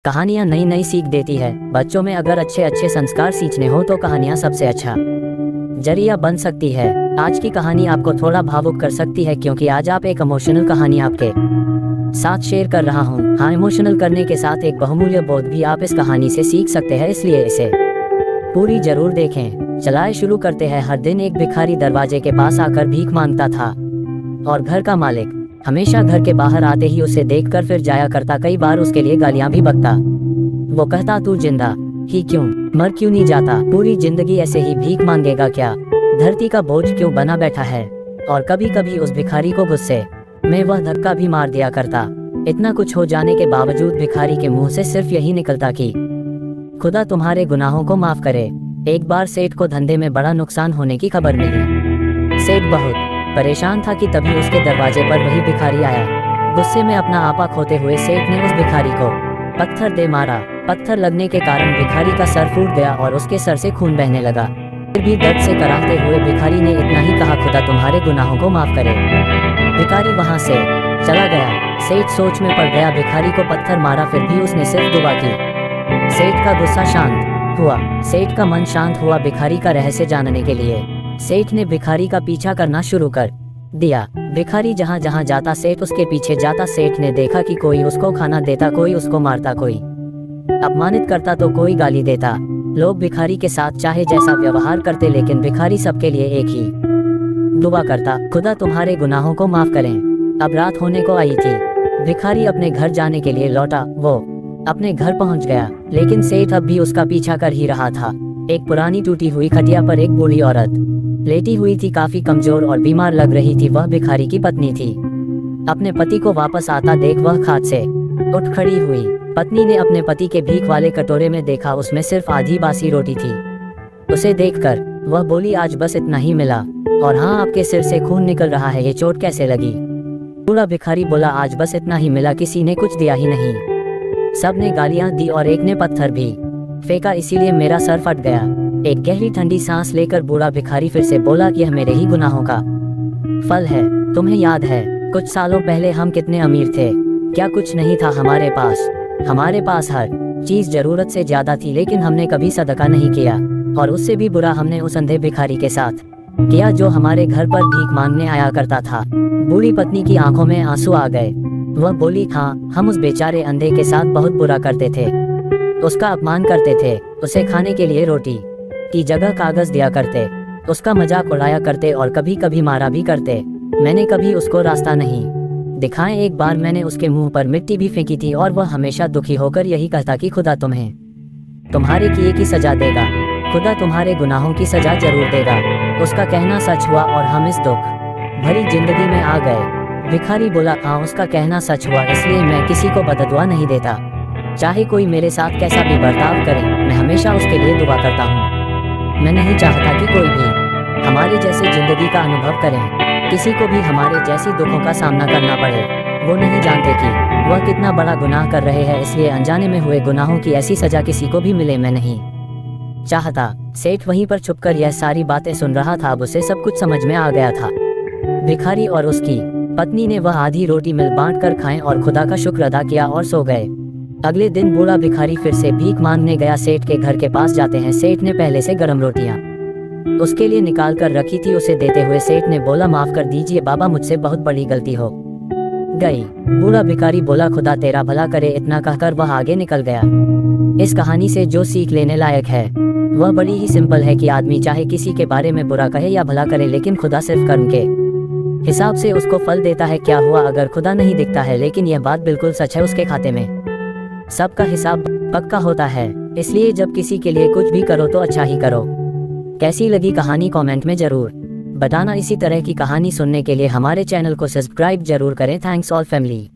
कहानियाँ नई नई सीख देती है। बच्चों में अगर अच्छे अच्छे संस्कार सीखने हो तो कहानियाँ सबसे अच्छा जरिया बन सकती है। आज की कहानी आपको थोड़ा भावुक कर सकती है क्योंकि आज आप एक इमोशनल कहानी आपके साथ शेयर कर रहा हूँ। हाँ, इमोशनल करने के साथ एक बहुमूल्य बोध भी आप इस कहानी से सीख सकते हैं, इसलिए इसे पूरी जरूर देखें। चलाए शुरू करते हैं। हर दिन एक भिखारी दरवाजे के पास आकर भीख मांगता था और घर का मालिक हमेशा घर के बाहर आते ही उसे देखकर फिर जाया करता। कई बार उसके लिए गालियां भी बकता। वो कहता, तू जिंदा ही क्यों, मर क्यों नहीं जाता, पूरी जिंदगी ऐसे ही भीख मांगेगा क्या, धरती का बोझ क्यों बना बैठा है। और कभी कभी उस भिखारी को गुस्से में वह धक्का भी मार दिया करता। इतना कुछ हो जाने के बावजूद भिखारी के मुंह से सिर्फ यही निकलता कि खुदा तुम्हारे गुनाहों को माफ करे। एक बार सेठ को धंधे में बड़ा नुकसान होने की खबर मिली। सेठ बहुत परेशान था कि तभी उसके दरवाजे पर वही भिखारी आया। गुस्से में अपना आपा खोते हुए सेठ ने उस भिखारी को पत्थर दे मारा। पत्थर लगने के कारण भिखारी का सर फूट गया और उसके सर से खून बहने लगा। फिर भी दर्द से कराहते हुए भिखारी ने इतना ही कहा, खुदा तुम्हारे गुनाहों को माफ करे। भिखारी वहां से चला गया। सेठ सोच में पड़ गया। भिखारी को पत्थर मारा, फिर भी उसने सिर्फ दुआ की। सेठ का गुस्सा शांत हुआ। सेठ का मन शांत हुआ भिखारी का रहस्य जानने के लिए। सेठ ने भिखारी का पीछा करना शुरू कर दिया। भिखारी जहाँ जहाँ जाता सेठ उसके पीछे जाता। सेठ ने देखा कि कोई उसको खाना देता, कोई उसको मारता, कोई अपमानित करता तो कोई गाली देता। लोग भिखारी के साथ चाहे जैसा व्यवहार करते, लेकिन भिखारी सबके लिए एक ही दुआ करता, खुदा तुम्हारे गुनाहों को माफ करें। अब रात होने को आई थी। भिखारी अपने घर जाने के लिए लौटा। वो अपने घर पहुंच गया, लेकिन सेठ अब भी उसका पीछा कर ही रहा था। एक पुरानी टूटी हुई खटिया पर एक बूढ़ी औरत लेटी हुई थी। काफी कमजोर और बीमार लग रही थी। वह भिखारी की पत्नी थी। अपने पति को वापस आता देख वह खाट से उठ खड़ी हुई। पत्नी ने अपने पति के भीख वाले कटोरे में देखा, उसमें सिर्फ आधी बासी रोटी थी। उसे देखकर वह बोली, आज बस इतना ही मिला, और हाँ, आपके सिर से खून निकल रहा है, ये चोट कैसे लगी। बूढ़ा भिखारी बोला, आज बस इतना ही मिला, किसी ने कुछ दिया ही नहीं। सब ने गालियां दी और एक ने पत्थर भी फेंका, इसीलिए मेरा सर फट गया। एक गहरी ठंडी सांस लेकर बूढ़ा भिखारी फिर से बोला कि यह मेरे ही गुनाहों का फल है। तुम्हें याद है कुछ सालों पहले हम कितने अमीर थे, क्या कुछ नहीं था हमारे पास। हमारे पास हर चीज जरूरत से ज्यादा थी, लेकिन हमने कभी सदका नहीं किया। और उससे भी बुरा हमने उस अंधे भिखारी के साथ किया जो हमारे घर पर भीख मांगने आया करता था। बूढ़ी पत्नी की आंखों में आंसू आ गए। वह बोली, हाँ, हम उस बेचारे अंधे के साथ बहुत बुरा करते थे, उसका अपमान करते थे, उसे खाने के लिए रोटी की जगह कागज दिया करते, उसका मजाक उड़ाया करते और कभी कभी मारा भी करते। मैंने कभी उसको रास्ता नहीं दिखाए। एक बार मैंने उसके मुंह पर मिट्टी भी फेंकी थी और वह हमेशा दुखी होकर यही कहता कि खुदा तुम्हें तुम्हारे किए की सजा देगा, खुदा तुम्हारे गुनाहों की सजा जरूर देगा। उसका कहना सच हुआ और हम इस दुख भरी जिंदगी में आ गए। भिखारी बोला, हाँ, उसका कहना सच हुआ, इसलिए मैं किसी को बददुआ नहीं देता। चाहे कोई मेरे साथ कैसा भी बर्ताव करे, मैं हमेशा उसके लिए दुआ करता हूँ। मैं नहीं चाहता कि कोई भी हमारे जैसे जिंदगी का अनुभव करे, किसी को भी हमारे जैसी दुखों का सामना करना पड़े। वो नहीं जानते कि वह कितना बड़ा गुनाह कर रहे हैं, इसलिए अनजाने में हुए गुनाहों की ऐसी सजा किसी को भी मिले, मैं नहीं चाहता। सेठ वहीं पर छुपकर यह सारी बातें सुन रहा था। अब उसे सब कुछ समझ में आ गया था। भिखारी और उसकी पत्नी ने वह आधी रोटी मिल बांट कर खाएं और खुदा का शुक्र अदा किया और सो गए। अगले दिन बूढ़ा भिखारी फिर से भीख मांगने गया। सेठ के घर के पास जाते हैं। सेठ ने पहले से गर्म रोटियां उसके लिए निकाल कर रखी थी। उसे देते हुए सेठ ने बोला, माफ कर दीजिए बाबा, मुझसे बहुत बड़ी गलती हो गई। बूढ़ा भिखारी बोला, खुदा तेरा भला करे। इतना कहकर वह आगे निकल गया। इस कहानी से जो सीख लेने लायक है वह बड़ी ही सिंपल है कि आदमी चाहे किसी के बारे में बुरा कहे या भला करे, लेकिन खुदा सिर्फ कर्म के हिसाब से उसको फल देता है। क्या हुआ अगर खुदा नहीं दिखता है, लेकिन यह बात बिल्कुल सच है, उसके खाते में सबका हिसाब पक्का होता है। इसलिए जब किसी के लिए कुछ भी करो तो अच्छा ही करो। कैसी लगी कहानी कमेंट में जरूर बताना। इसी तरह की कहानी सुनने के लिए हमारे चैनल को सब्सक्राइब जरूर करें। Thanks all family.